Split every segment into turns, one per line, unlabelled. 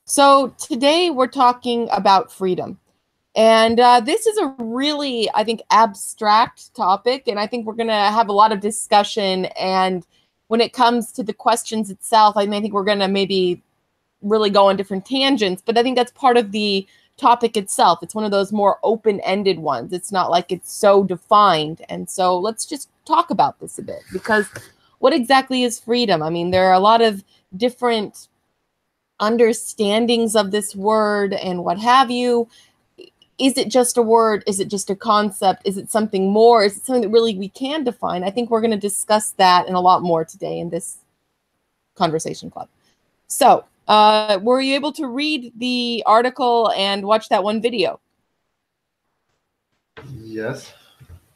So today we're talking about freedom. And this is a really, I think, abstract topic. And I think we're going to have a lot of discussion. And when it comes to the questions itself, I think we're going to maybe really go on different tangents. But I think that's part of the topic itself. It's one of those more open-ended ones. It's not like it's so defined. And so let's just talk about this a bit. Because what exactly is freedom? I mean, there are a lot of different understandings of this word and what have you. Is it just a word? Is it just a concept? Is it something more? Is it something that really we can define? I think we're going to discuss that and a lot more today in this conversation club. So, were you able to read the article and watch that one video?
Yes,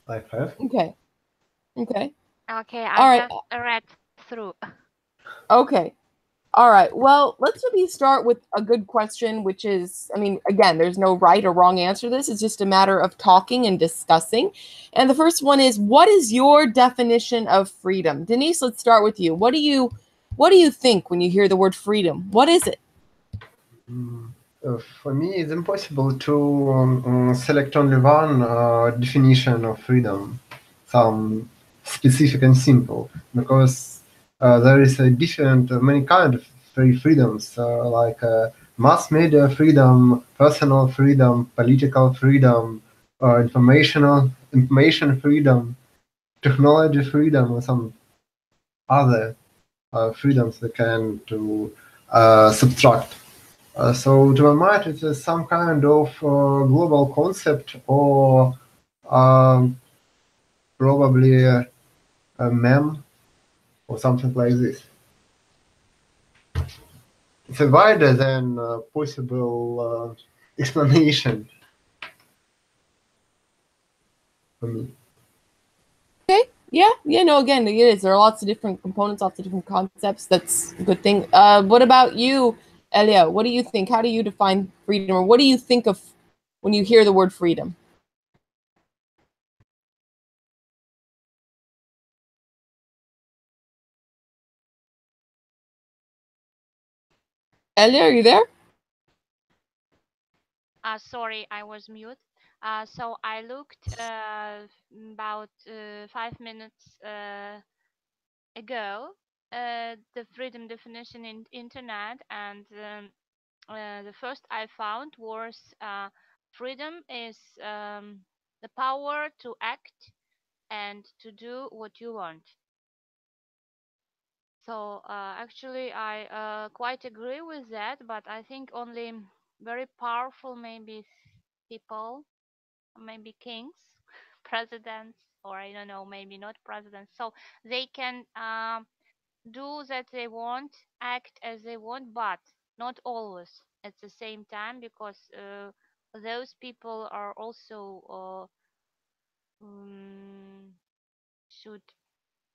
I have.
Okay.
Okay, I just read through.
Okay. All right. Well, let's maybe start with a good question, which is, I mean, again, there's no right or wrong answer to this. It's just a matter of talking and discussing. And the first one is, what is your definition of freedom? Denise, let's start with you. What do you think when you hear the word freedom? What is it?
For me, it's impossible to select only one definition of freedom, some specific and simple, because there is a different, many kind of freedoms, like mass media freedom, personal freedom, political freedom, information freedom, technology freedom, or some other freedoms we can to subtract. So to my mind, it is some kind of global concept, or probably a meme or something like this. It's a wider than possible explanation for me.
Okay. Yeah. No, again, it is. There are lots of different components, lots of different concepts. That's a good thing. What about you, Elia? What do you think? How do you define freedom? Or what do you think of when you hear the word freedom? Elia, are you there?
Sorry, I was mute. So I looked about 5 minutes ago the freedom definition in internet, and the first I found was freedom is the power to act and to do what you want. So actually I quite agree with that, but I think only very powerful maybe people, maybe kings, presidents, or I don't know, maybe not presidents, so they can do that they want, act as they want, but not always at the same time, because those people are also should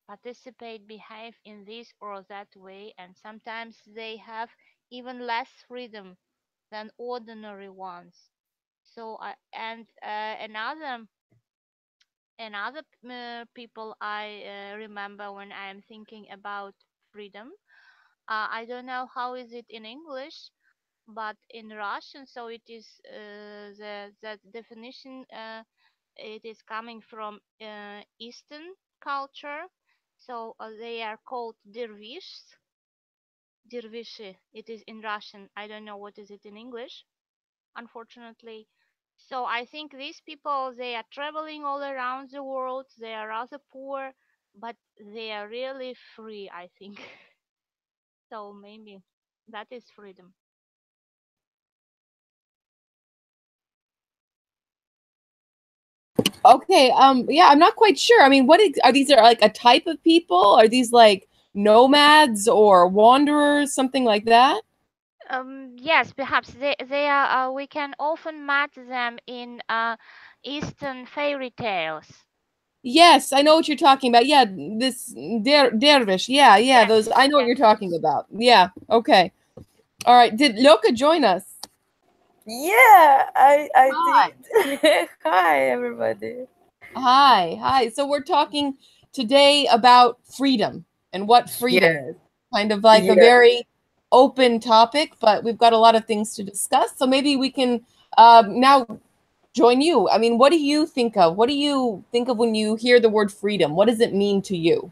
participate, behave in this or that way, and sometimes they have even less freedom than ordinary ones. So another people I remember when I am thinking about freedom. I don't know how is it in English, but in Russian, so it is that definition. It is coming from Eastern culture, so they are called dervish. Dervishi. It is in Russian. I don't know what is it in English, unfortunately. So I think these people, they are traveling all around the world. They are rather poor, but they are really free, I think. So maybe that is freedom.
Okay. Yeah, I'm not quite sure. I mean, are these like a type of people? Are these like nomads or wanderers, something like that?
Yes, perhaps they are. We can often match them in Eastern fairy tales.
Yes, I know what you're talking about. Yeah, this dervish. Yeah,
Yes,
those. I know what you're talking about. Yeah. Okay. All right. Did Loka join us?
Yeah, I did. Hi, everybody.
Hi. So we're talking today about freedom and what freedom is. Kind of like a very open topic, but we've got a lot of things to discuss. So maybe we can now join you. I mean, what do you think of? What do you think of when you hear the word freedom? What does it mean to you?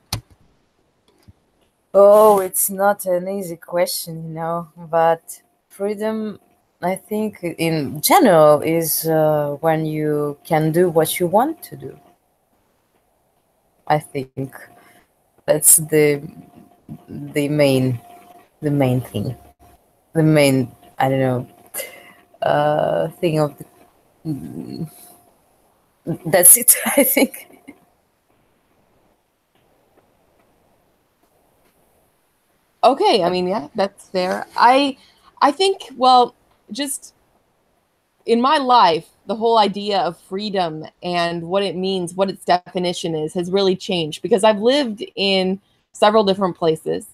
Oh, it's not an easy question, you know, but freedom, I think, in general, is when you can do what you want to do. I think that's the main thing, the main, I don't know, thing of the, that's it. I think.
Okay, I mean, yeah, that's fair. I think, well, just in my life, the whole idea of freedom and what it means, what its definition is, has really changed because I've lived in several different places.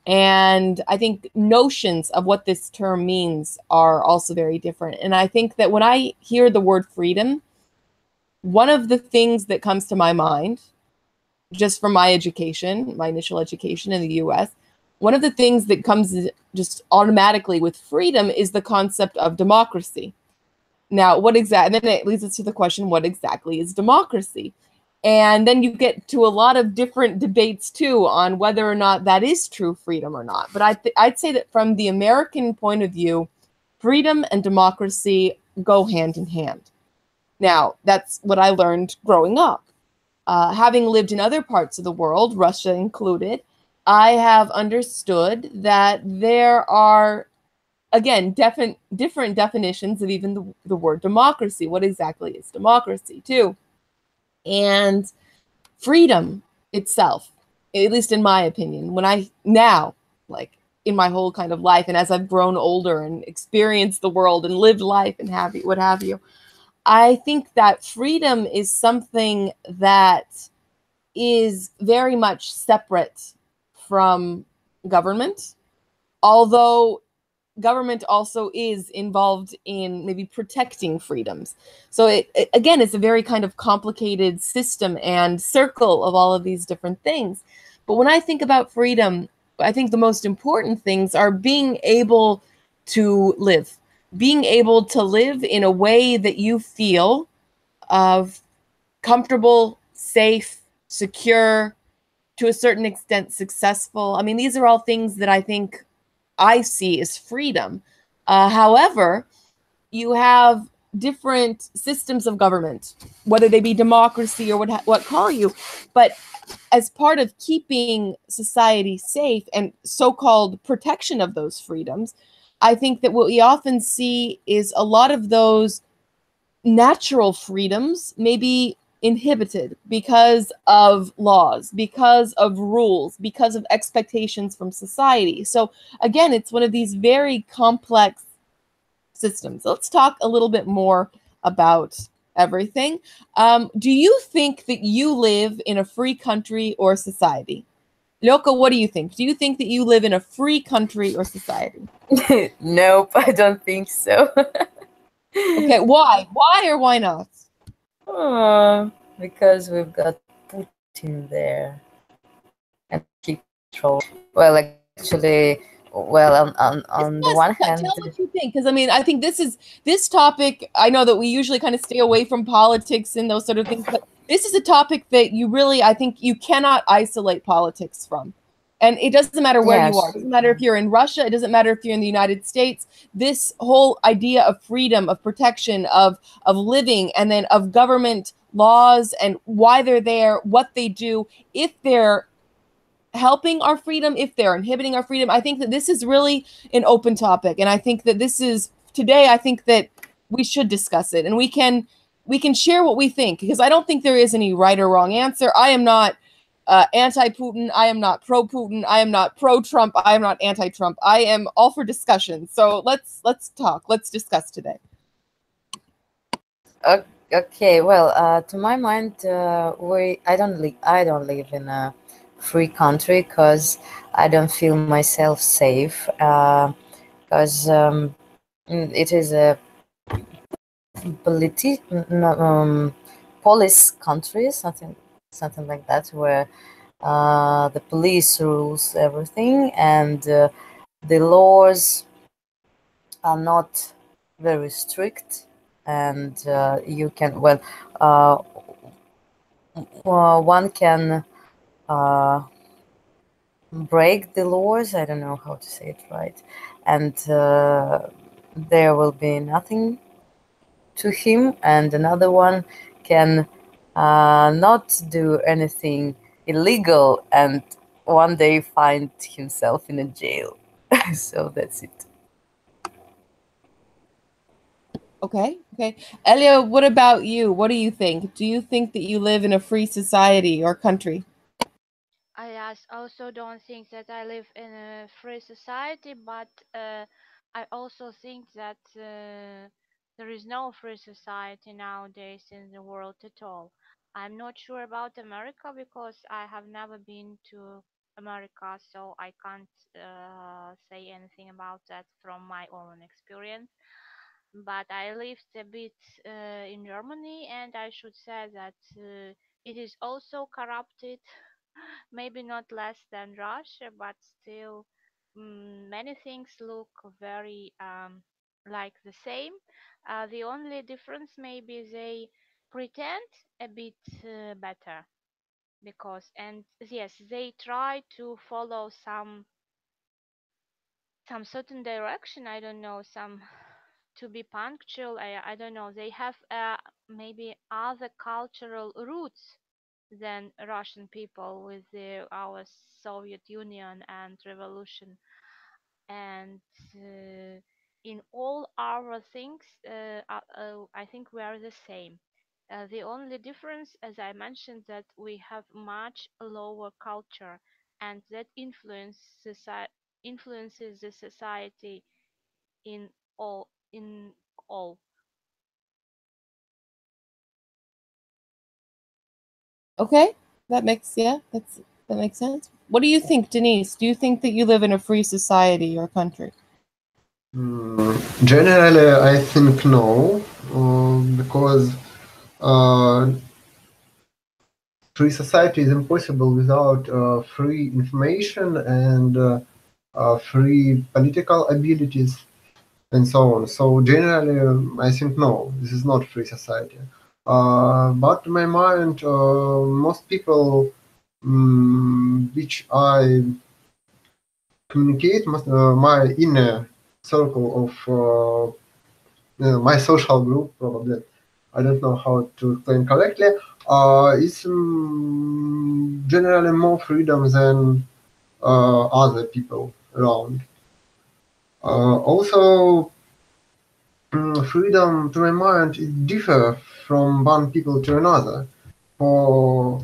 And I think notions of what this term means are also very different. And I think that when I hear the word freedom, one of the things that comes to my mind, just from my education, my initial education in the US, one of the things that comes just automatically with freedom is the concept of democracy. Now, what exactly, and then it leads us to the question, what exactly is democracy? And then you get to a lot of different debates too on whether or not that is true freedom or not. But I'd say that from the American point of view, freedom and democracy go hand in hand. Now, that's what I learned growing up. Having lived in other parts of the world, Russia included, I have understood that there are, again, different definitions of even the word democracy. What exactly is democracy too? And freedom itself, at least in my opinion, when I now, like in my whole kind of life, and as I've grown older and experienced the world and lived life and what have you, I think that freedom is something that is very much separate from government, although government also is involved in maybe protecting freedoms. So again, it's a very kind of complicated system and circle of all of these different things. But when I think about freedom, I think the most important things are being able to live, being able to live in a way that you feel comfortable, safe, secure, to a certain extent successful. I mean, these are all things that I think I see as freedom. However, you have different systems of government, whether they be democracy or what call you, but as part of keeping society safe and so-called protection of those freedoms, I think that what we often see is a lot of those natural freedoms may be inhibited because of laws, because of rules, because of expectations from society. So again, it's one of these very complex systems. Let's talk a little bit more about everything. Do you think that you live in a free country or society? Loka, what do you think? Do you think that you live in a free country or society?
Nope, I don't think so.
Okay, why? Why or why not?
Because we've got Putin there and keep control. Well, actually, well, on the one hand,
tell what you think, because I mean, I think this topic. I know that we usually kind of stay away from politics and those sort of things, but this is a topic that you really, I think, you cannot isolate politics from. And it doesn't matter where you are. It doesn't matter if you're in Russia. It doesn't matter if you're in the United States. This whole idea of freedom, of protection, of living, and then of government laws and why they're there, what they do, if they're helping our freedom, if they're inhibiting our freedom. I think that this is really an open topic. And I think that this is, today, I think that we should discuss it. And we can share what we think, because I don't think there is any right or wrong answer. I am not anti-Putin. I am not pro-Putin. I am not pro-Trump. I am not anti-Trump. I am all for discussion. So let's talk. Let's discuss today.
Okay. Well, to my mind, I don't live in a free country because I don't feel myself safe. Because it is a police country, something like that, where the police rules everything, and the laws are not very strict, and you can, well, one can break the laws, I don't know how to say it right, and there will be nothing to him, and another one can not do anything illegal and one day find himself in a jail. So that's it.
Okay. Elia, what about you? What do you think? Do you think that you live in a free society or country?
I also don't think that I live in a free society, but I also think that there is no free society nowadays in the world at all. I'm not sure about America because I have never been to America, so I can't say anything about that from my own experience. But I lived a bit in Germany, and I should say that it is also corrupted. Maybe not less than Russia, but still many things look very like the same. The only difference maybe they pretend a bit better, because, and yes, they try to follow some certain direction. I don't know, some to be punctual. I don't know. They have maybe other cultural roots than Russian people with our Soviet Union and revolution. And in all our things, I think we are the same. The only difference, as I mentioned, that we have much lower culture, and that influences the society in all. In all.
Okay, that makes sense. What do you think, Denise? Do you think that you live in a free society or country?
Generally, I think no, because free society is impossible without free information and free political abilities and so on. So generally, I think no, this is not free society. But in my mind, most people which I communicate, my inner circle of my social group, probably, I don't know how to explain correctly, is generally more freedom than other people around. Also, freedom, to my mind, it differs from one people to another. For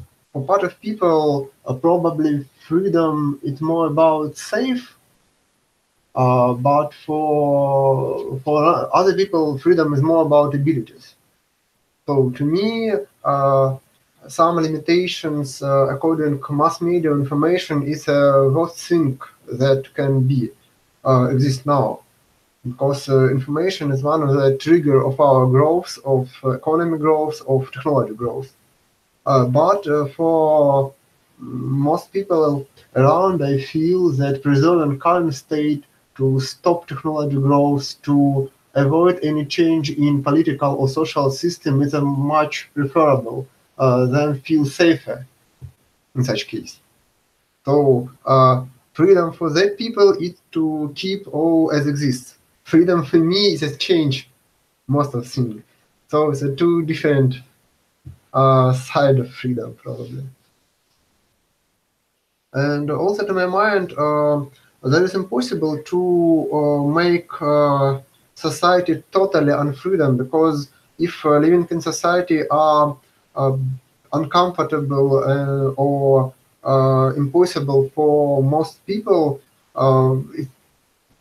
part of people, probably freedom is more about safe, but for other people, freedom is more about abilities. So to me, some limitations according to mass media information is a worst thing that can be exist now, because information is one of the trigger of our growth, of economic growth, of technology growth. But for most people around, I feel that preserving current state to stop technology growth, to avoid any change in political or social system is a much preferable than feel safer in such case. So freedom for that people is to keep all as exists. Freedom for me is a change most of things. So it's a two different side of freedom probably. And also to my mind, that is impossible to make society totally unfreedom, because if living in society are uncomfortable or impossible for most people,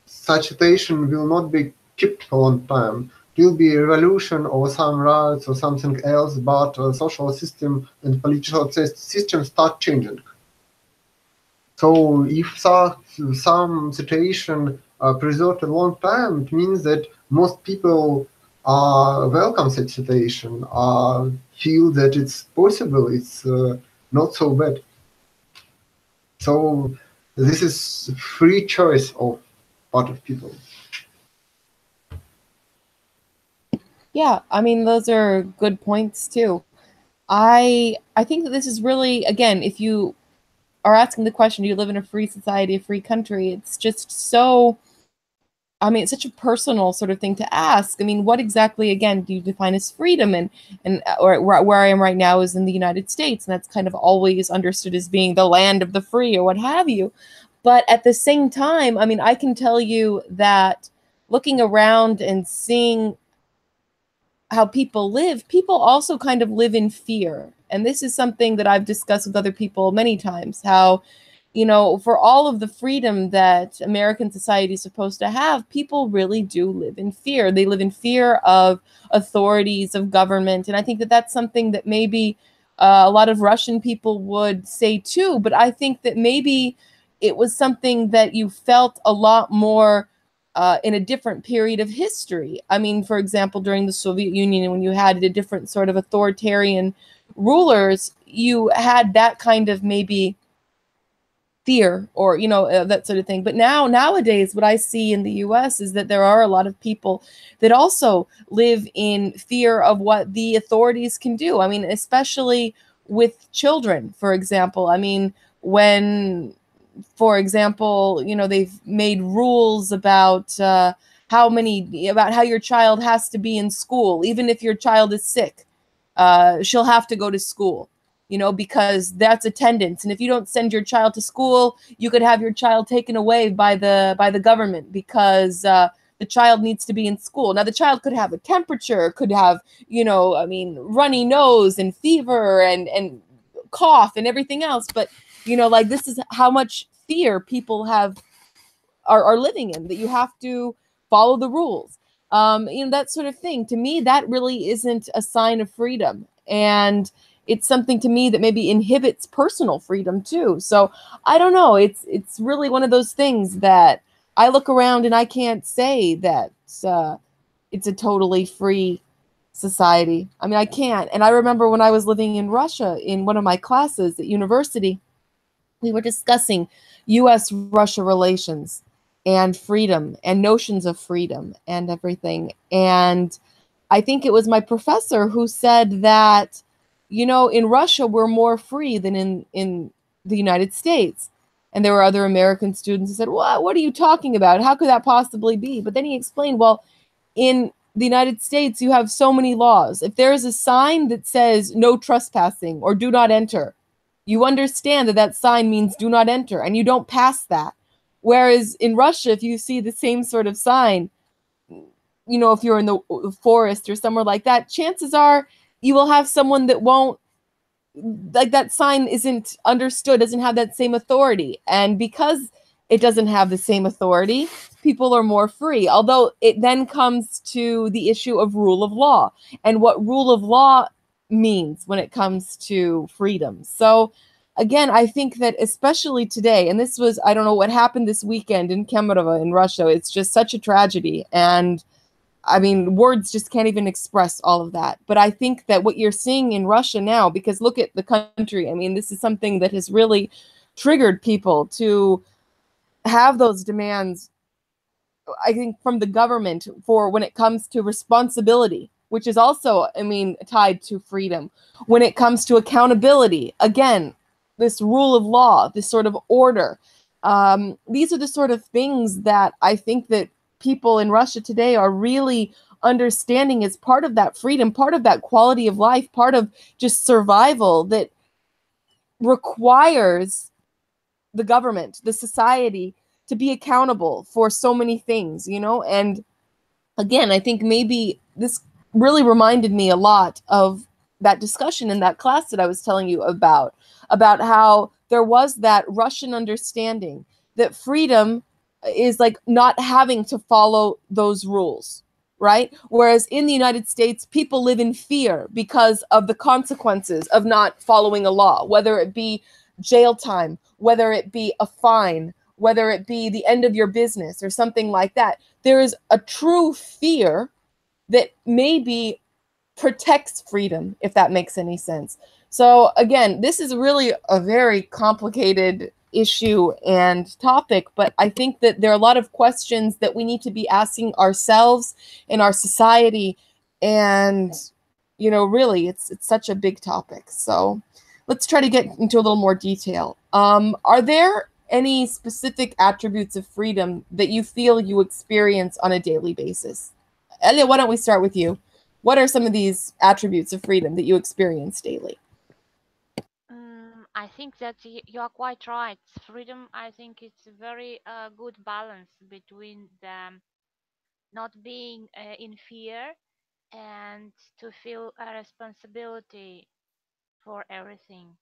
such situation will not be kept for a long time. It will be a revolution or some riots or something else, but social system and political system start changing. So if some situation preserved a long time, it means that most people welcome such situation, feel that it's possible, it's not so bad. So this is free choice of part of people.
Yeah, I mean, those are good points too. I think that this is really, again, if you are asking the question, do you live in a free society, a free country? It's just so, I mean, it's such a personal sort of thing to ask. I mean, what exactly, again, do you define as freedom? And or where I am right now is in the United States, and that's kind of always understood as being the land of the free or what have you. But at the same time, I mean, I can tell you that looking around and seeing how people live, people also kind of live in fear. And this is something that I've discussed with other people many times, how, you know, for all of the freedom that American society is supposed to have, people really do live in fear. They live in fear of authorities, of government. And I think that that's something that maybe a lot of Russian people would say too, but I think that maybe it was something that you felt a lot more in a different period of history. I mean, for example, during the Soviet Union, when you had a different sort of authoritarian rulers, you had that kind of maybe fear or, you know, that sort of thing. But nowadays, what I see in the US is that there are a lot of people that also live in fear of what the authorities can do. I mean, especially with children, for example. I mean, when, for example, you know, they've made rules about how your child has to be in school, even if your child is sick, she'll have to go to school, you know, because that's attendance. And if you don't send your child to school, you could have your child taken away by the government because the child needs to be in school. Now, the child could have a temperature, could have, you know, I mean, runny nose and fever and cough and everything else, but you know, like this is how much fear people are living in, that you have to follow the rules. You know, that sort of thing. To me, that really isn't a sign of freedom. And it's something to me that maybe inhibits personal freedom too. So I don't know. It's really one of those things that I look around and I can't say that it's a totally free society. I mean, I can't. And I remember when I was living in Russia in one of my classes at university, we were discussing US-Russia relations and freedom and notions of freedom and everything. And I think it was my professor who said that, you know, in Russia, we're more free than in the United States. And there were other American students who said, what are you talking about? How could that possibly be? But then he explained, well, in the United States, you have so many laws. If there is a sign that says no trespassing or do not enter, you understand that that sign means do not enter, and you don't pass that. Whereas in Russia, if you see the same sort of sign, you know, if you're in the forest or somewhere like that, chances are you will have someone that won't, like that sign isn't understood, doesn't have that same authority. And because it doesn't have the same authority, people are more free. Although it then comes to the issue of rule of law and what rule of law means when it comes to freedom. So again, I think that especially today, and this was, I don't know what happened this weekend in Kemerovo in Russia, it's just such a tragedy. And I mean, words just can't even express all of that. But I think that what you're seeing in Russia now, because look at the country, I mean, this is something that has really triggered people to have those demands, I think, from the government for when it comes to responsibility, which is also, I mean, tied to freedom. When it comes to accountability, again, this rule of law, this sort of order. These are the sort of things that I think that people in Russia today are really understanding as part of that freedom, part of that quality of life, part of just survival that requires the government, the society, to be accountable for so many things, you know? And again, I think maybe this really reminded me a lot of that discussion in that class that I was telling you about how there was that Russian understanding that freedom is like not having to follow those rules, right? Whereas in the United States, people live in fear because of the consequences of not following a law, whether it be jail time, whether it be a fine, whether it be the end of your business or something like that. There is a true fear that maybe protects freedom, if that makes any sense. So again, this is really a very complicated issue and topic, but I think that there are a lot of questions that we need to be asking ourselves in our society. And, you know, really, it's such a big topic. So let's try to get into a little more detail. Are there any specific attributes of freedom that you feel you experience on a daily basis? Elia, why don't we start with you? What are some of these attributes of freedom that you experience daily?
I think that you are quite right. Freedom, I think it's a very good balance between the not being in fear and to feel a responsibility for everything.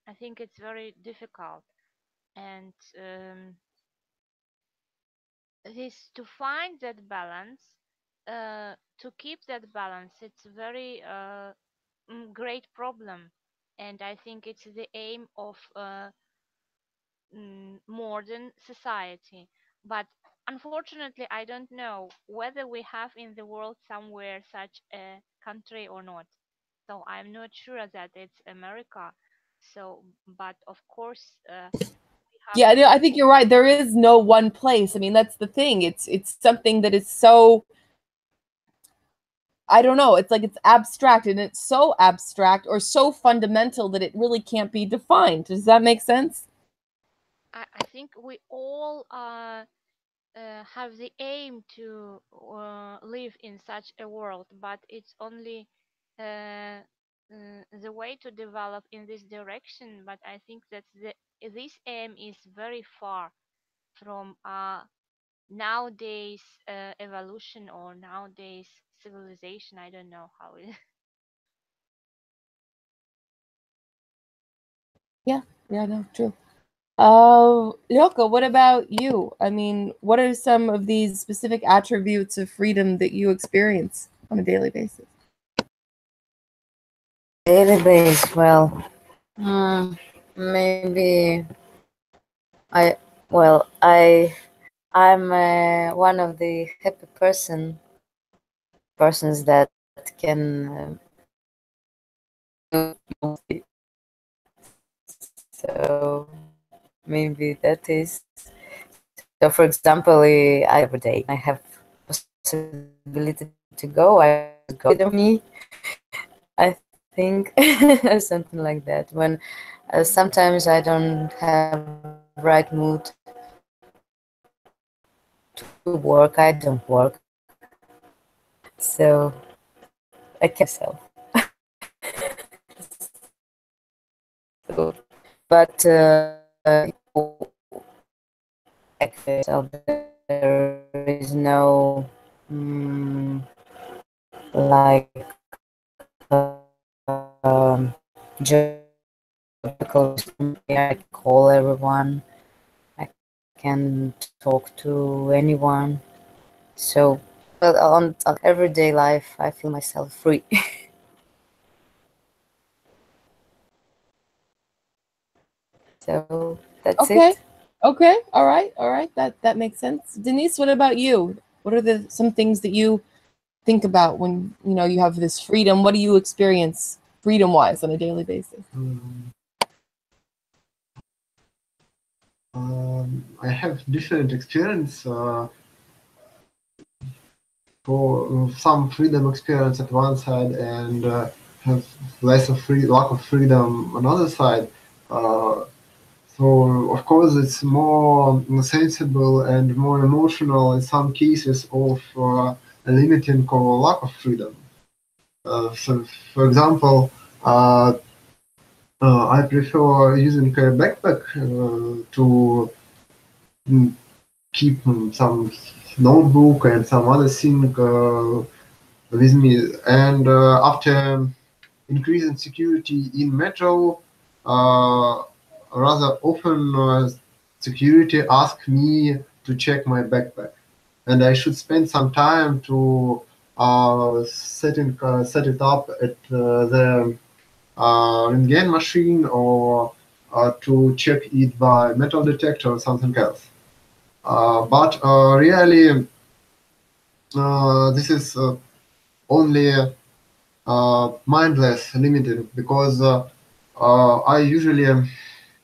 I think it's very difficult, and this to find that balance, to keep that balance, it's a very great problem, and I think it's the aim of modern society. But unfortunately, I don't know whether we have in the world somewhere such a country or not. So I'm not sure that it's America. So, but of course, we have.
Yeah, I think you're right. There is no one place. I mean, that's the thing. It's something that is so, I don't know, it's like it's abstract, and it's so abstract or so fundamental that it really can't be defined. Does that make sense?
I think we all have the aim to live in such a world, but it's only the way to develop in this direction. But I think that this aim is very far from nowadays evolution or nowadays civilization. I don't know how it.
Yeah, no, true. Lyoko, what about you? I mean, what are some of these specific attributes of freedom that you experience on a daily basis?
Daily basis, well, maybe I'm one of the happy persons that can so maybe that is. So, for example, every day I have possibility to go. I go with me. I think something like that. When sometimes I don't have right mood to work, I don't work. So I can myself. So, but so there is no like I call everyone. I can talk to anyone. So, but on everyday life, I feel myself free. So that's it.
Okay. All right. That makes sense. Denise, what about you? What are some things that you think about when you have this freedom? What do you experience freedom-wise on a daily basis?
I have different experience. For some freedom experience at one side, and have lack of freedom on other side. So of course it's more sensible and more emotional in some cases of limiting or lack of freedom. So for example, I prefer using a backpack to keep some notebook and some other thing with me. And after increasing security in metro, rather often security ask me to check my backpack, and I should spend some time to set it up at the Röntgen machine, or to check it by metal detector or something else. But really, this is only mindless limited, because I usually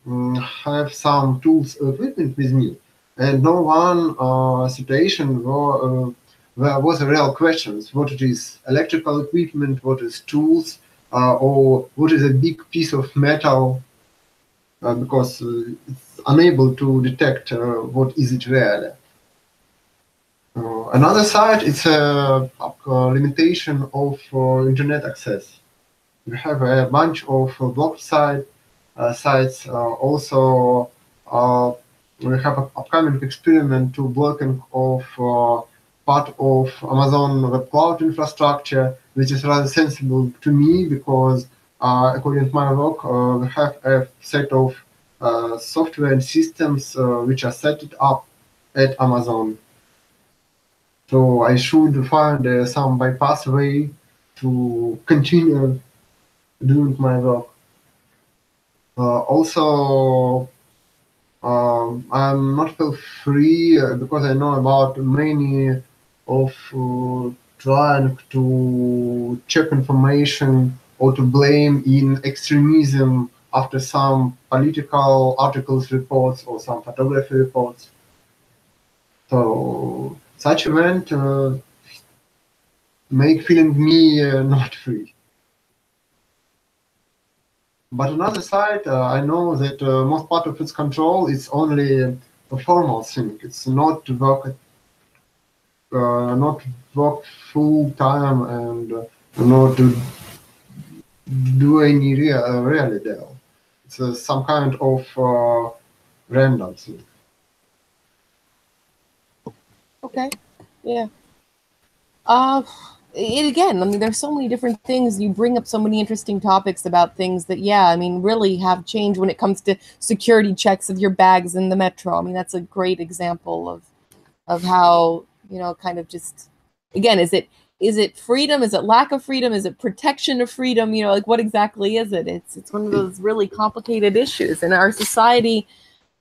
have some tools equipment with me, and no one situation where was a real questions. What it is electrical equipment, what is tools, or what is a big piece of metal, because it's unable to detect what is it really. Another side, it's a limitation of internet access. We have a bunch of blocked sites. Also, we have an upcoming experiment to blocking of part of Amazon Web Cloud infrastructure, which is rather sensible to me because, according to my work, we have a set of software and systems which are set up at Amazon. So I should find some bypass way to continue doing my work. Also, I'm not feel free because I know about many of trying to check information or to blame in extremism after some political articles, reports, or some photography reports. So such event make feeling me not free. But on the other side, I know that most part of its control is only a formal thing. It's not work full time and not to do any really deal. It's some kind of random thing.
Okay. Yeah. Again, I mean, there's so many different things. You bring up so many interesting topics about things that, yeah, I mean, really have changed when it comes to security checks of your bags in the metro. I mean, that's a great example of how, you know, kind of just, again, is it freedom? Is it lack of freedom? Is it protection of freedom? You know, like what exactly is it? It's one of those really complicated issues, and our society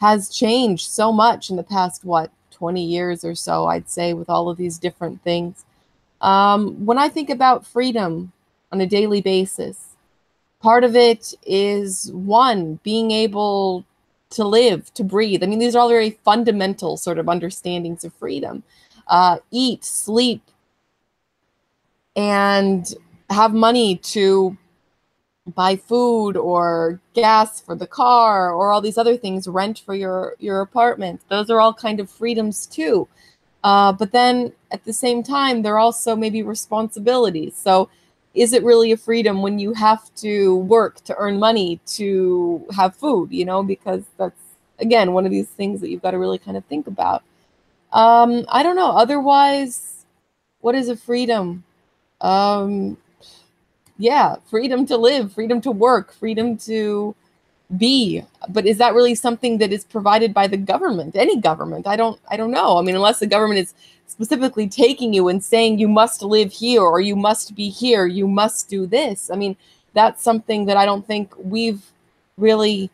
has changed so much in the past, 20 years or so, I'd say, with all of these different things. When I think about freedom on a daily basis, part of it is, one, being able to live, to breathe. I mean, these are all very fundamental sort of understandings of freedom. Eat, sleep, and have money to buy food or gas for the car or all these other things, rent for your apartment. Those are all kind of freedoms too. But then at the same time, they're also maybe responsibilities. So is it really a freedom when you have to work to earn money to have food, you know, because that's, again, one of these things that you've got to really kind of think about. I don't know. Otherwise, what is a freedom? Yeah, freedom to live, freedom to work, freedom to be. But is that really something that is provided by the government? Any government? I don't know. I mean, unless the government is specifically taking you and saying you must live here or you must be here, you must do this. I mean, that's something that I don't think we've really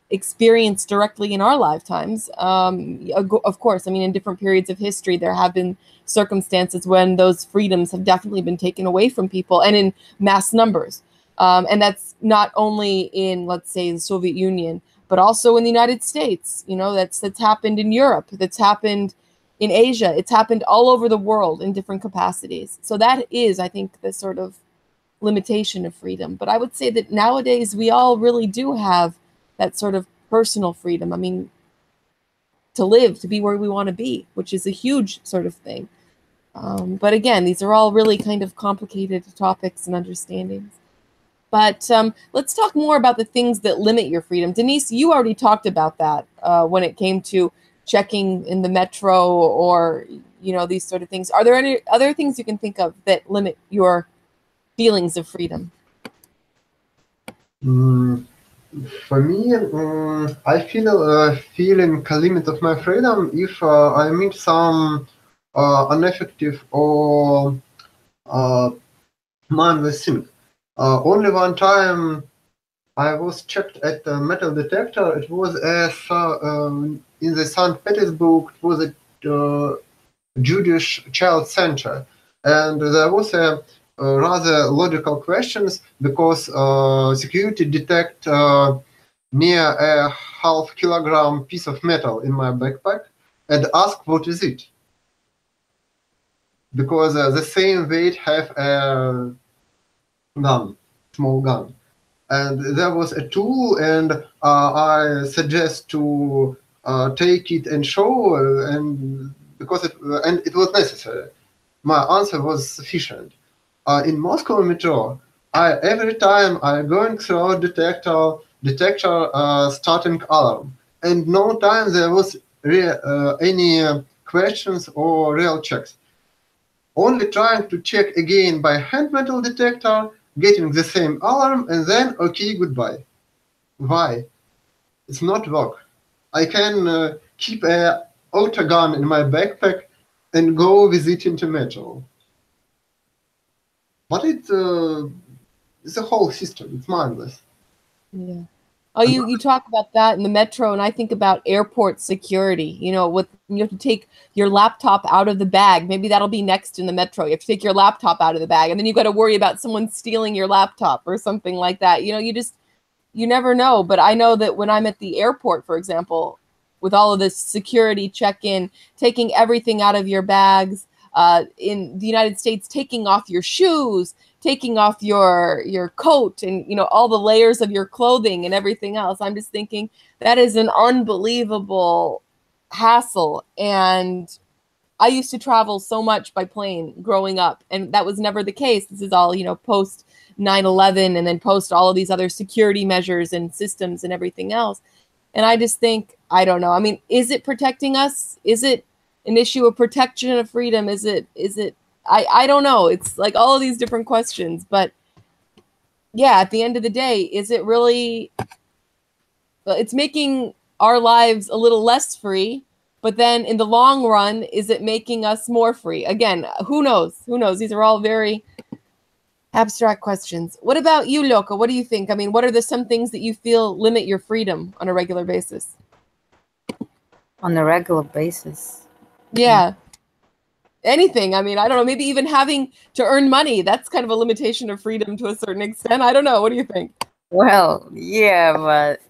experienced directly in our lifetimes. Of course, I mean, in different periods of history, there have been circumstances when those freedoms have definitely been taken away from people, and in mass numbers. And that's not only in, let's say, the Soviet Union, but also in the United States. You know, that's happened in Europe, that's happened in Asia, it's happened all over the world in different capacities. So that is, I think, the sort of limitation of freedom. But I would say that nowadays we all really do have that sort of personal freedom. I mean, to live, to be where we want to be, which is a huge sort of thing. But again, these are all really kind of complicated topics and understandings. But let's talk more about the things that limit your freedom. Denise, you already talked about that when it came to checking in the metro or, you know, these sort of things. Are there any other things you can think of that limit your feelings of freedom?
For me, I feel feeling a limit of my freedom if I meet some ineffective or mindless thing. Only one time I was checked at the metal detector. It was in the St. Petersburg. It was a Jewish child center, and there was a rather logical questions because security detect near a half-kilogram piece of metal in my backpack and ask what is it, because the same weight have a gun, small gun, and there was a tool, and I suggest to take it and show, and because it was necessary. My answer was sufficient. In Moscow metro, every time I going through detector starting alarm, and no time there was any questions or real checks. Only trying to check again by hand metal detector, getting the same alarm, and then okay, goodbye. Why? It's not work. I can keep a auto gun in my backpack and go with it into metro. But it's a whole system. It's mindless.
Yeah. Oh, you talk about that in the metro, and I think about airport security. You know, with you have to take your laptop out of the bag. Maybe that'll be next in the metro. You have to take your laptop out of the bag, and then you've got to worry about someone stealing your laptop or something like that. You know, you never know. But I know that when I'm at the airport, for example, with all of this security check-in, taking everything out of your bags, in the United States, taking off your shoes, taking off your coat, and all the layers of your clothing and everything else. I'm just thinking that is an unbelievable hassle. And I used to travel so much by plane growing up, and that was never the case. This is all post 9/11, and then post all of these other security measures and systems and everything else. And I just think, I don't know. I mean, is it protecting us? Is it an issue of protection of freedom? Is it I don't know. It's like all of these different questions, but yeah, at the end of the day, is it really, it's making our lives a little less free, but then in the long run, is it making us more free? Again, who knows? Who knows? These are all very abstract questions. What about you, Loka? What do you think? I mean, what are some things that you feel limit your freedom on a regular basis?
On a regular basis?
Yeah. Anything. I mean, I don't know, maybe even having to earn money. That's kind of a limitation of freedom to a certain extent. I don't know. What do you think?
Well, yeah, but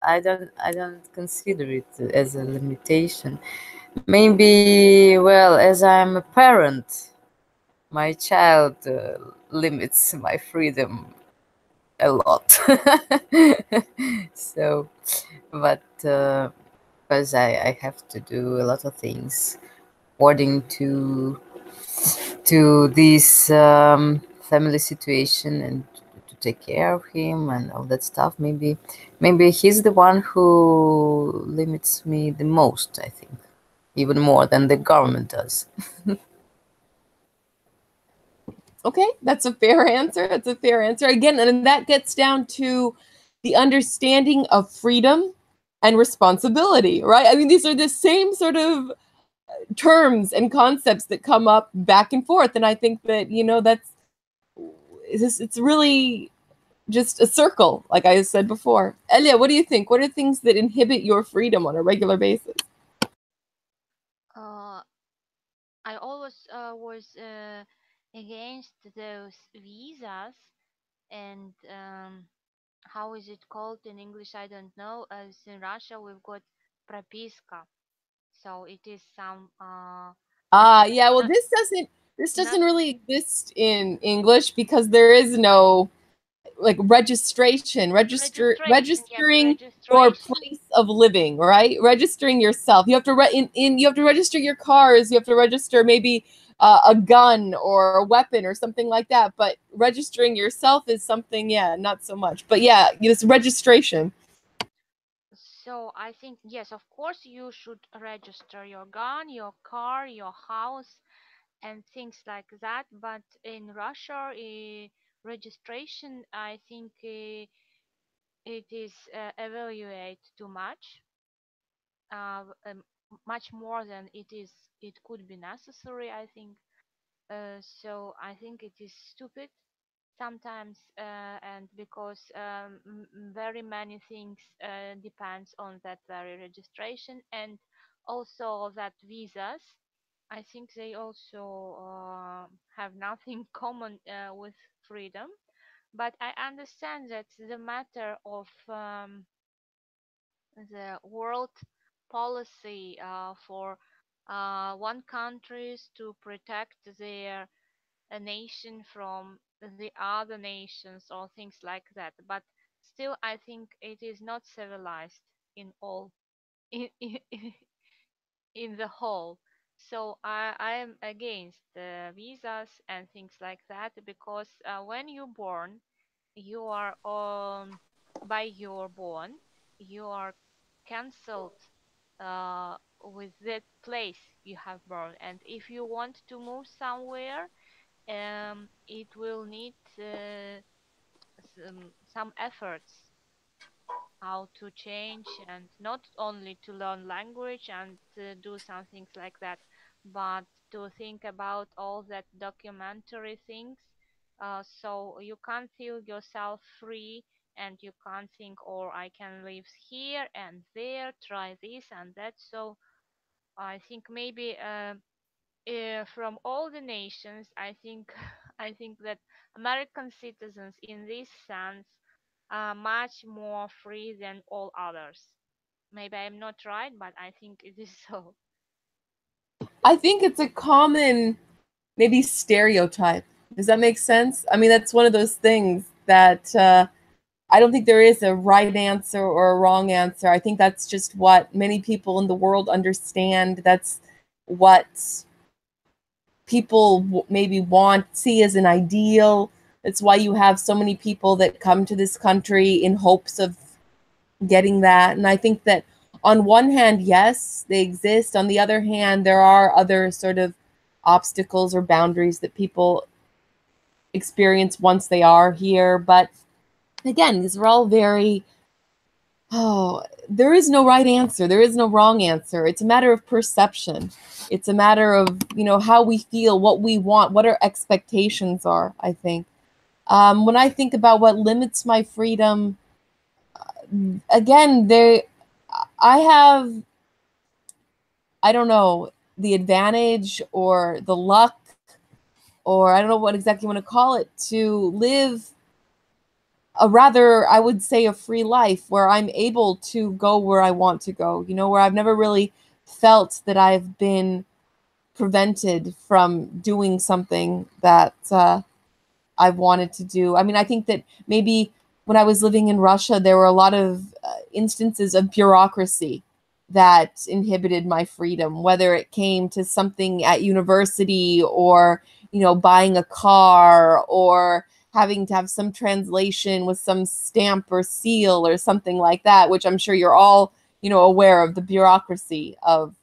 I don't consider it as a limitation. Maybe, well, as I'm a parent, my child limits my freedom a lot. So, but because I have to do a lot of things according to this family situation, and to take care of him and all that stuff. Maybe he's the one who limits me the most, I think, even more than the government does.
Okay, that's a fair answer. That's a fair answer. Again, and that gets down to the understanding of freedom and responsibility, right? I mean, these are the same sort of terms and concepts that come up back and forth. And I think that, it's really just a circle, like I said before. Elia, what do you think? What are things that inhibit your freedom on a regular basis?
I always was against those visas, and how is it called in English? I don't know. As in Russia, we've got propiska, so it is some.
Yeah. Well,
Not,
this
not
doesn't really exist in English because there is no like
registration. Yeah,
registering your
registration.
place of living, right? Registering yourself. You have to you have to register your cars. You have to register maybe a gun or a weapon or something like that. But registering yourself is something, yeah, not so much. But yeah, it's registration.
So I think yes, of course you should register your gun, your car, your house, and things like that. But in Russia, registration, I think it is evaluate too much, much more than it could be necessary, I think. So I think it is stupid sometimes, and because very many things depends on that very registration, and also that visas, I think they also have nothing common with freedom. But I understand that the matter of the world policy for one countries to protect their nation from the other nations or things like that. But still, I think it is not civilized in all in in the whole. So I am against visas and things like that because when you born, you are by your born, you are cancelled with that place you have born, and if you want to move somewhere, it will need some efforts how to change, and not only to learn language and do some things like that, but to think about all that documentary things, so you can't feel yourself free, and you can't think, or I can live here and there, try this and that. So I think maybe from all the nations, I think I think that American citizens in this sense are much more free than all others. Maybe I'm not right, but I think it is so.
I think it's a common, maybe stereotype. Does that make sense? I mean, that's one of those things that I don't think there is a right answer or a wrong answer. I think that's just what many people in the world understand. That's what people maybe want, see as an ideal. It's why you have so many people that come to this country in hopes of getting that. And I think that on one hand, yes, they exist. On the other hand, there are other sort of obstacles or boundaries that people experience once they are here. But again, these are all very, there is no right answer. There is no wrong answer. It's a matter of perception. It's a matter of, how we feel, what we want, what our expectations are, I think. When I think about what limits my freedom, again, I have, I don't know, the advantage or the luck, or I don't know what exactly you want to call it, to live a rather, I would say, a free life where I'm able to go where I want to go, where I've never really felt that I've been prevented from doing something that I've wanted to do. I mean, I think that maybe when I was living in Russia, there were a lot of instances of bureaucracy that inhibited my freedom, whether it came to something at university or, buying a car or having to have some translation with some stamp or seal or something like that, which I'm sure you're all, aware of the bureaucracy of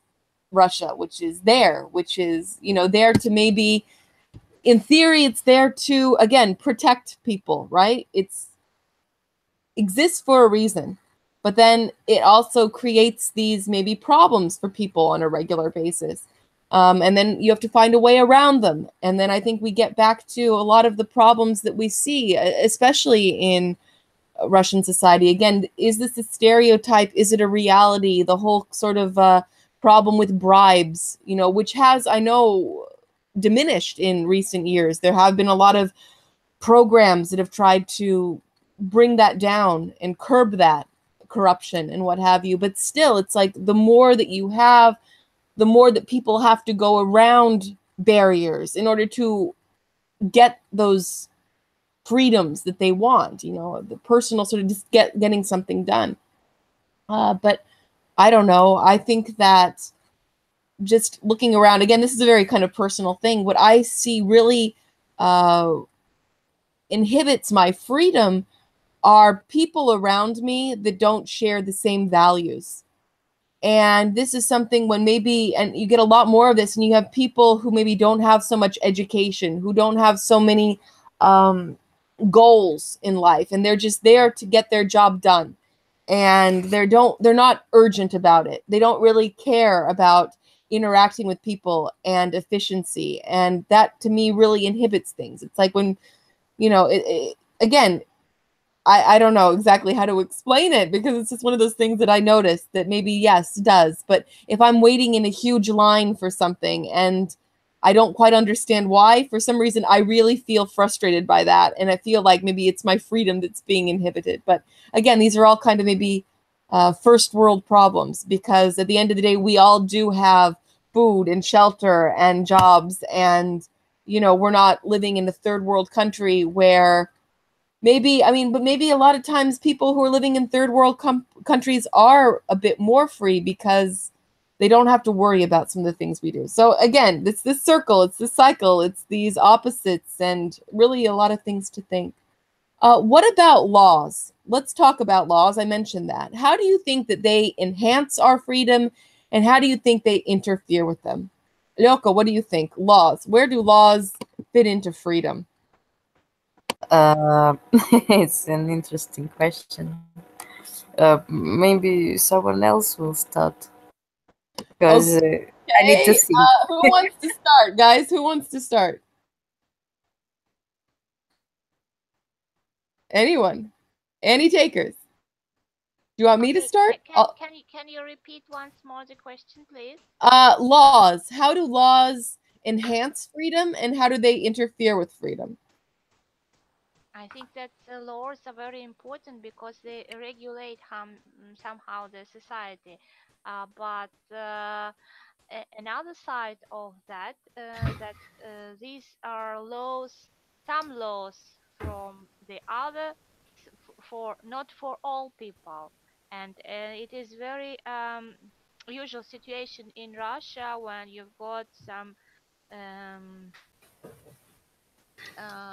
Russia, which is there, there to maybe, in theory, it's there to, again, protect people, right? It's exists for a reason, but then it also creates these maybe problems for people on a regular basis. And then you have to find a way around them. And then I think we get back to a lot of the problems that we see, especially in Russian society. Again, is this a stereotype? Is it a reality? The whole sort of problem with bribes, which has, I know, diminished in recent years. There have been a lot of programs that have tried to bring that down and curb that corruption and what have you. But still, it's like the more that you have, the more that people have to go around barriers in order to get those freedoms that they want, the personal sort of just getting something done. But I don't know. I think that just looking around, again, this is a very kind of personal thing. What I see really inhibits my freedom are people around me that don't share the same values. And this is something when maybe, and you get a lot more of this, and you have people who maybe don't have so much education, who don't have so many goals in life, and they're just there to get their job done. And they're not urgent about it. They don't really care about interacting with people and efficiency. And that to me really inhibits things. It's like when, again, I don't know exactly how to explain it, because it's just one of those things that I noticed that maybe, yes, does. But if I'm waiting in a huge line for something and I don't quite understand why, for some reason, I really feel frustrated by that. And I feel like maybe it's my freedom that's being inhibited. But again, these are all kind of maybe first world problems, because at the end of the day, we all do have food and shelter and jobs, and, you know, we're not living in a third world country where maybe, I mean, but maybe a lot of times people who are living in third world countries are a bit more free because they don't have to worry about some of the things we do. So again, it's this circle, it's this cycle, it's these opposites, and really a lot of things to think. What about laws? Let's talk about laws. I mentioned that. How do you think that they enhance our freedom, and how do you think they interfere with them? Lyoko, what do you think? Laws. Where do laws fit into freedom?
It's an interesting question. Maybe someone else will start, because I need to think.
Who wants to start, guys? Who wants to start? Anyone? Any takers? Do you want me to start?
Can you repeat once more the question, please?
Laws. How do laws enhance freedom, and how do they interfere with freedom?
I think that laws are very important because they regulate somehow the society. But another side of that, these are laws, some laws from the other, for not for all people, and it is very usual situation in Russia when you've got some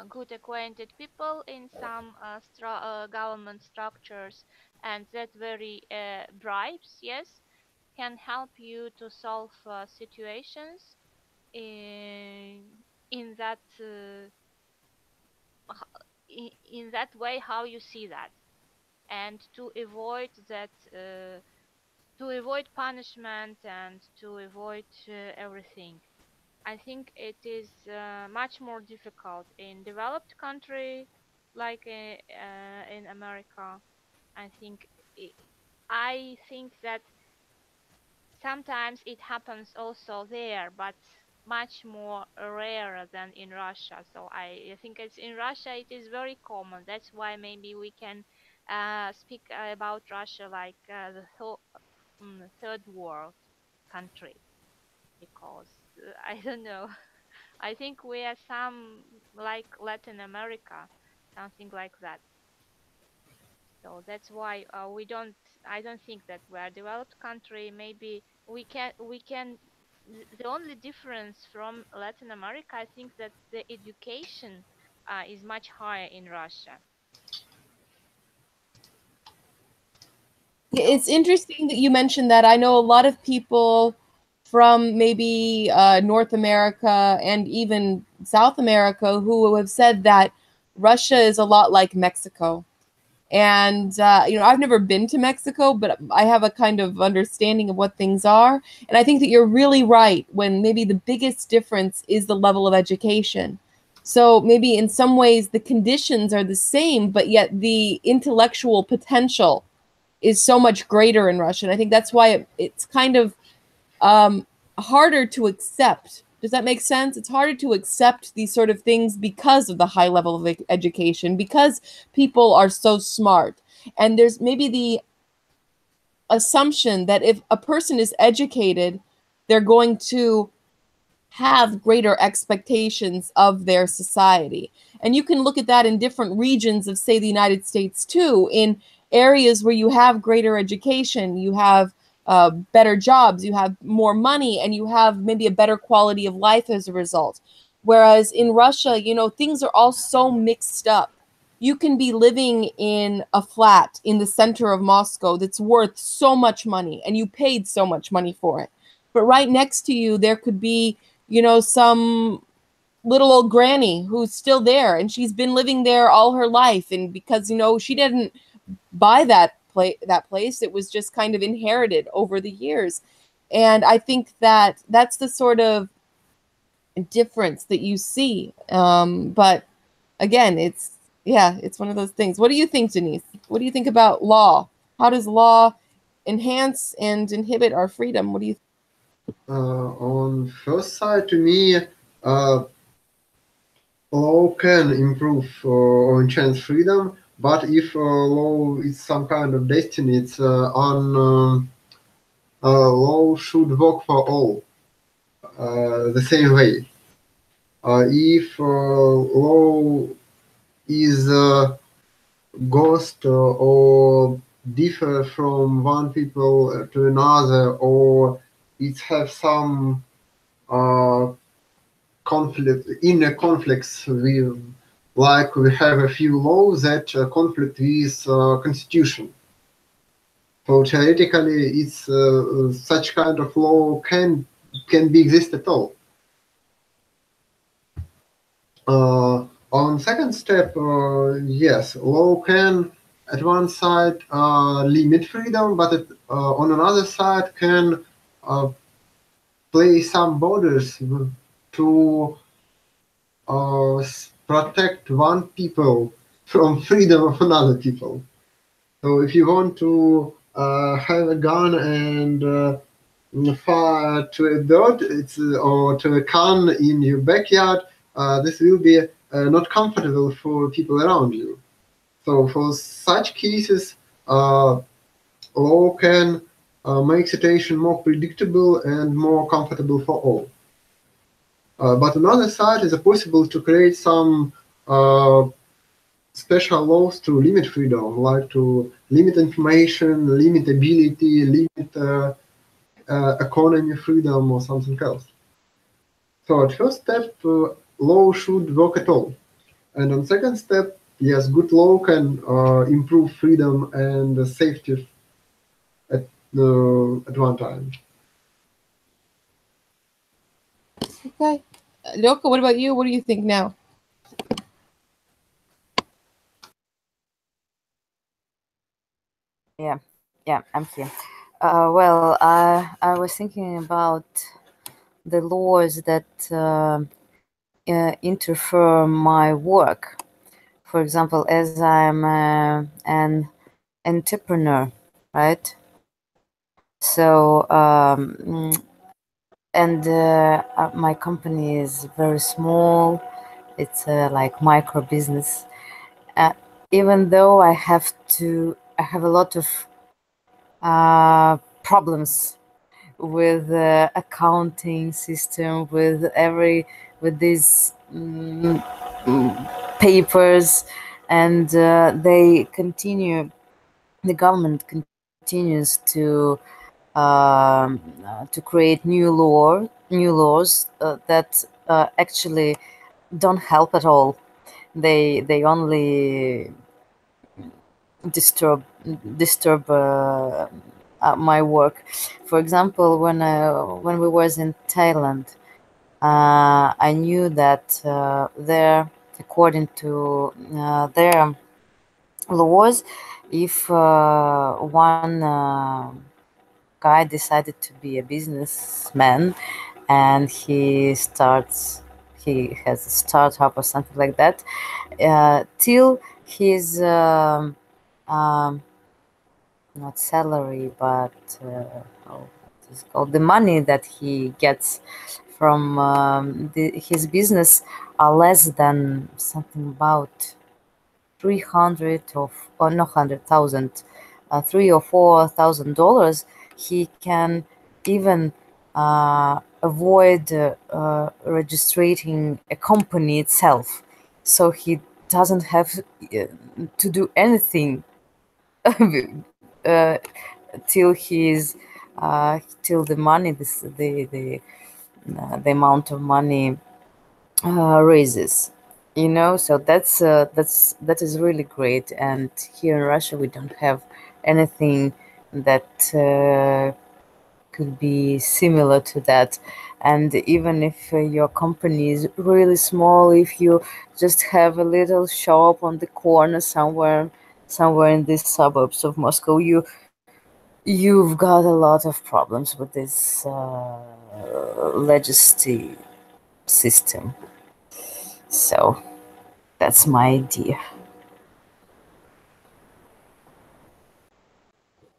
good acquainted people in some government structures, and that very bribes, yes, can help you to solve situations in that in that way how you see that, and to avoid that, to avoid punishment and to avoid everything. I think it is much more difficult in developed country like in America. I think I think that sometimes it happens also there, but much more rarer than in Russia. So I think it's in Russia it is very common. That's why maybe we can speak about Russia like the third world country, because I don't know. I think we are some like Latin America, something like that. So that's why we don't. I don't think that we are a developed country. Maybe we can. The only difference from Latin America, I think that the education is much higher in Russia.
It's interesting that you mentioned that. I know a lot of people from maybe North America and even South America who have said that Russia is a lot like Mexico. And, you know, I've never been to Mexico, but I have a kind of understanding of what things are. And I think that you're really right when maybe the biggest difference is the level of education. So maybe in some ways the conditions are the same, but yet the intellectual potential is so much greater in Russia. And I think that's why it's kind of harder to accept. Does that make sense? It's harder to accept these sort of things because of the high level of education, because people are so smart. And there's maybe the assumption that if a person is educated, they're going to have greater expectations of their society. And you can look at that in different regions of, say, the United States too. In areas where you have greater education, you have better jobs, you have more money, and you have maybe a better quality of life as a result. Whereas in Russia, you know, things are all so mixed up. You can be living in a flat in the center of Moscow that's worth so much money, and you paid so much money for it. But right next to you, there could be, you know, some little old granny who's still there, and she's been living there all her life. And because, you know, she didn't buy that place, it was just kind of inherited over the years. And I think that that's the sort of difference that you see. But again, it's one of those things. What do you think, Denise? What do you think about law? How does law enhance and inhibit our freedom? What do you think?
On first side, to me, law can improve or enhance freedom But if law is some kind of destiny, it's on law should work for all the same way. If law is ghost or differ from one people to another, or it have some conflict, inner conflicts with, like we have a few laws that conflict with constitution. So theoretically, it's such kind of law can be exist at all. On second step, yes, law can at one side limit freedom, but on another side can place some borders to protect one people from freedom of another people. So if you want to have a gun and fire to a bird, or to a can in your backyard, this will be not comfortable for people around you. So for such cases, law can make situation more predictable and more comfortable for all. But on the other side, it's possible to create some special laws to limit freedom, like to limit information, limit ability, limit economy freedom, or something else. So at first step, law should work at all. And on second step, yes, good law can improve freedom and safety at one time.
Okay. Doka, what about you? What do you think now?
Yeah, I'm here. Well, I was thinking about the laws that interfere my work. For example, as I'm an entrepreneur, right? So, my company is very small. It's like micro business. Even though I have a lot of problems with the accounting system, with these papers, and the government continues to create new laws that actually don't help at all. They only disturb my work. For example, when we was in Thailand, I knew that there, according to their laws, if one guy decided to be a businessman and he has a startup or something like that, till his not salary, but it's called the money that he gets from his business are less than something about 300 or no 100,000, $3,000 or $4,000. He can even avoid registering a company itself, so he doesn't have to do anything till the money, the amount of money raises, so that is really great. And here in Russia we don't have anything that could be similar to that. And even if your company is really small, if you just have a little shop on the corner somewhere in these suburbs of Moscow, you've got a lot of problems with this legislative system. So that's my idea.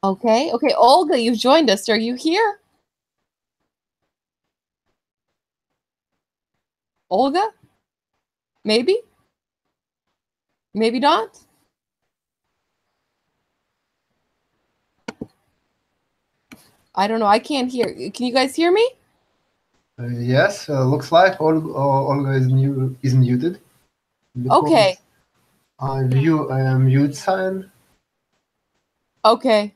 Okay. Olga, you've joined us. Are you here? Olga? Maybe not. I don't know. I can't hear. Can you guys hear me?
Yes, looks like Olga is muted.
Okay.
I view a mute sign.
Okay.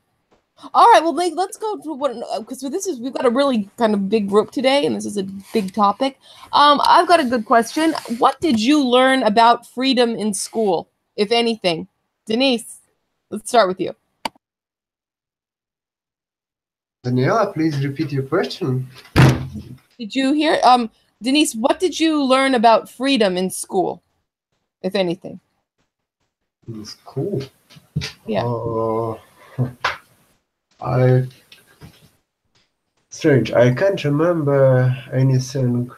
All right. Well, let's go to what, because we've got a really kind of big group today, and this is a big topic. I've got a good question. What did you learn about freedom in school, if anything? Denise, let's start with you.
Daniela, please repeat your question.
Did you hear? Denise, what did you learn about freedom in school, if anything?
In school?
Yeah.
Strange. I can't remember anything.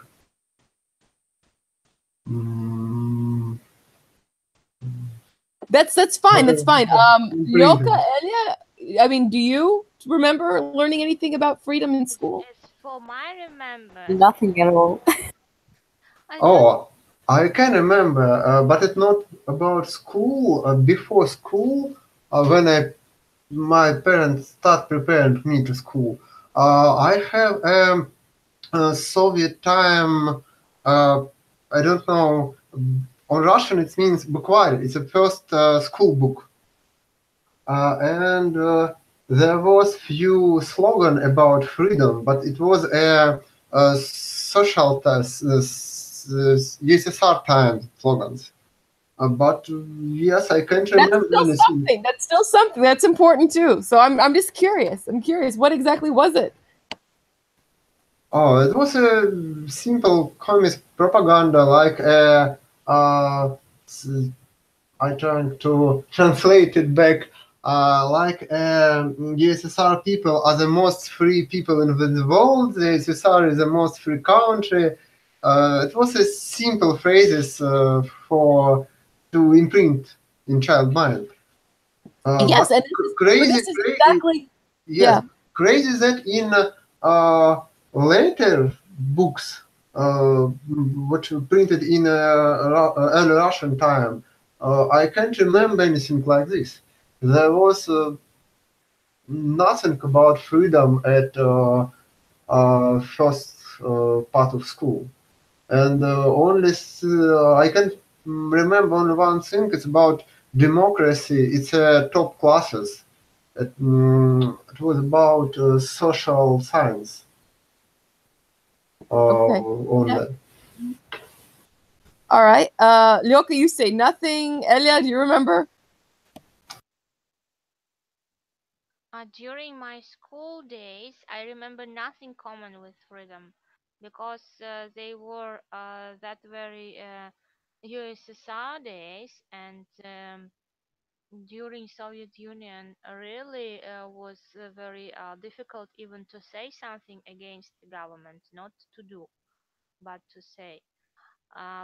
That's fine. That's fine. Lyoka, Elia, I mean, do you remember learning anything about freedom in school?
As for my remember,
Nothing at all.
I can remember, but it's not about school. Before school, when my parents start preparing me to school, I have a Soviet time. I don't know. On Russian, it means bukvarь. It's the first school book, and there was few slogan about freedom, but it was a social test. USSR time slogans. But yes, I can't remember anything.
That's still something. That's important too. So I'm just curious. I'm curious. What exactly was it?
Oh, it was a simple communist propaganda, like I trying to translate it back. Like USSR people are the most free people in the world. The USSR is the most free country. It was a simple phrases to imprint in child mind.
Yes, and
crazy,
exactly.
Yes, yeah. Crazy that in later books, which were printed in early Russian time, I can't remember anything like this. There was nothing about freedom at first part of school. And only I can remember only one thing. It's about democracy. It's top classes. It was about social science.
Okay.
Only.
Yeah. All right. Lyoka, you say nothing. Elia, do you remember?
During my school days, I remember nothing common with freedom, because they were that very USSR days, and during Soviet Union really was very difficult even to say something against the government, not to do, but to say.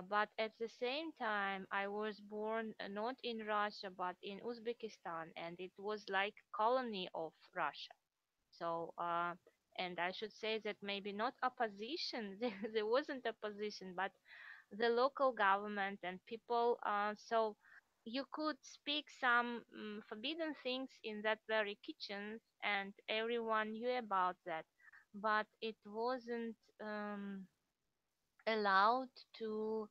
But at the same time, I was born not in Russia, but in Uzbekistan, and it was like colony of Russia. So, and I should say that maybe not opposition, there wasn't opposition, but the local government and people. So you could speak some forbidden things in that very kitchen, and everyone knew about that, but it wasn't allowed to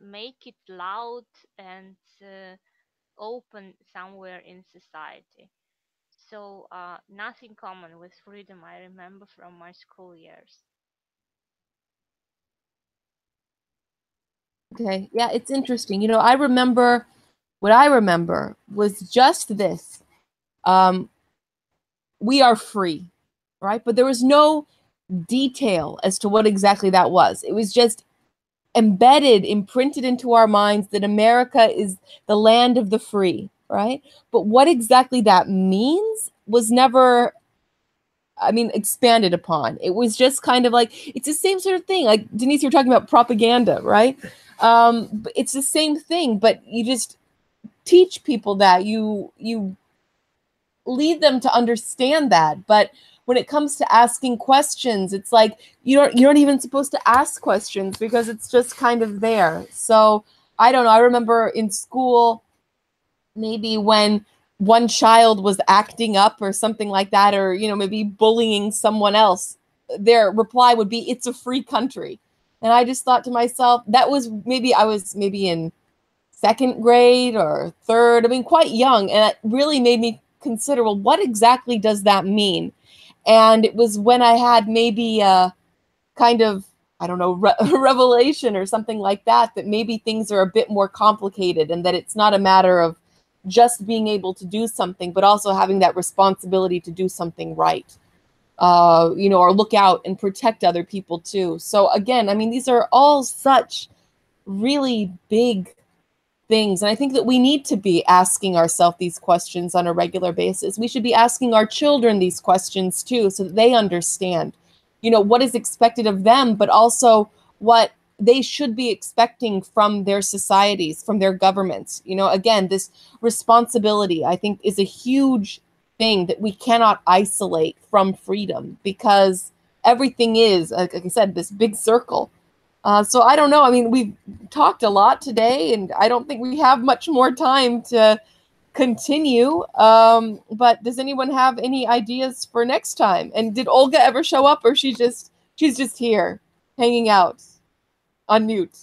make it loud and open somewhere in society. So nothing common with freedom, I remember from my school years.
Okay. Yeah, it's interesting. You know, I remember what I remember was just this. We are free, right? But there was no detail as to what exactly that was. It was just embedded, imprinted into our minds that America is the land of the free, right? But what exactly that means was never, I mean, expanded upon. It was just kind of like, it's the same sort of thing. Like Denise, you're talking about propaganda, right? It's the same thing, but you just teach people that you lead them to understand that. But when it comes to asking questions, it's like you're not even supposed to ask questions because it's just kind of there. So I don't know. I remember in school, maybe when one child was acting up or something like that, or, you know, maybe bullying someone else, their reply would be, "It's a free country." And I just thought to myself, that was I was maybe in second grade or third, I mean, quite young. And it really made me consider, well, what exactly does that mean? And it was when I had maybe a kind of, I don't know, revelation or something like that, that maybe things are a bit more complicated and that it's not a matter of just being able to do something, but also having that responsibility to do something right, you know, or look out and protect other people too. So again, I mean, these are all such really big things. And I think that we need to be asking ourselves these questions on a regular basis. We should be asking our children these questions too, so that they understand, you know, what is expected of them, but also what they should be expecting from their societies, from their governments. You know, again, this responsibility, I think, is a huge thing that we cannot isolate from freedom, because everything is, like I said, this big circle. So I don't know. I mean, we've talked a lot today, and I don't think we have much more time to continue. But does anyone have any ideas for next time? And did Olga ever show up, or she's just here hanging out on mute?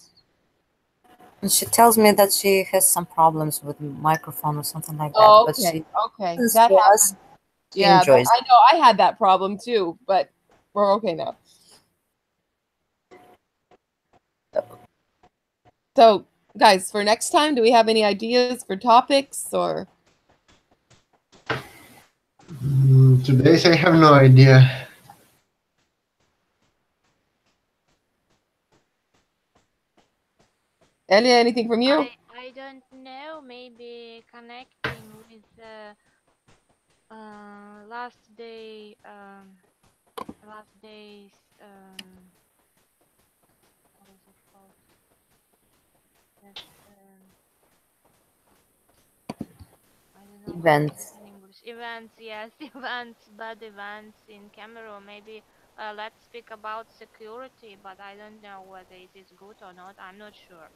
And she tells me that she has some problems with the microphone or something like that.
Oh,
But
okay.
she
Okay.
listens
That
to us.
happens.
She
Yeah,
enjoys
I know I had that problem too, but we're okay now. So, guys, for next time, do we have any ideas for topics or?
Today I have no idea.
Elia, anything from you?
I don't know. Maybe connecting with the last day, last day's what is it called? That, I don't know how
events.
it is in English. Events, yes, events, bad events in Cameroon. Maybe let's speak about security, but I don't know whether it is good or not. I'm not sure.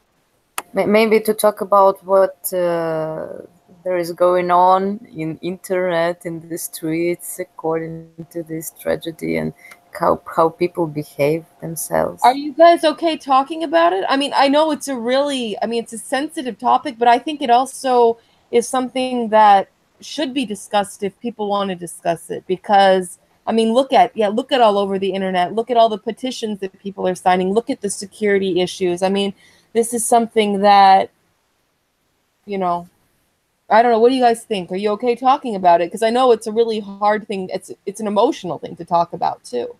Maybe to talk about what there is going on in internet, in the streets, according to this tragedy, and how people behave themselves.
Are you guys okay talking about it? I mean, I know it's it's a sensitive topic, but I think it also is something that should be discussed if people want to discuss it, because I mean, look at all over the internet, look at all the petitions that people are signing, look at the security issues. I mean, this is something that, you know, I don't know. What do you guys think? Are you okay talking about it? Because I know it's a really hard thing. It's an emotional thing to talk about too.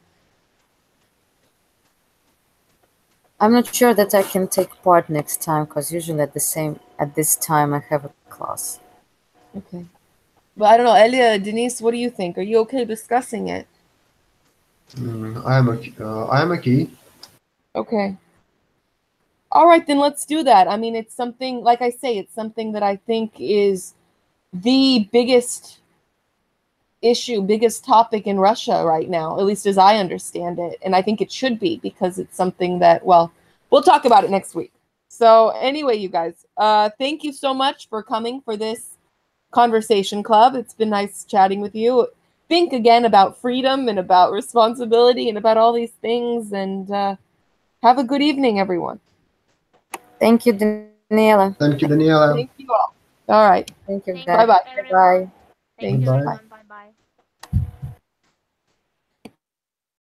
I'm not sure that I can take part next time, because usually at this time I have a class.
Okay. But I don't know, Elia, Denise, what do you think? Are you okay discussing it?
I am okay. I am okay.
Okay. All right, then let's do that. I mean, it's something, like I say, it's something that I think is the biggest issue, biggest topic in Russia right now, at least as I understand it. And I think it should be, because it's something that, well, we'll talk about it next week. So anyway, you guys, thank you so much for coming for this conversation club. It's been nice chatting with you. Think again about freedom and about responsibility and about all these things. And have a good evening, everyone.
Thank you, Daniela.
Thank you, Daniela.
Thank you all. All right.
Thank you,
Thank
guys.
you,
Bye-bye.
everyone.
Bye.
Thank you,
Bye-bye.
everyone.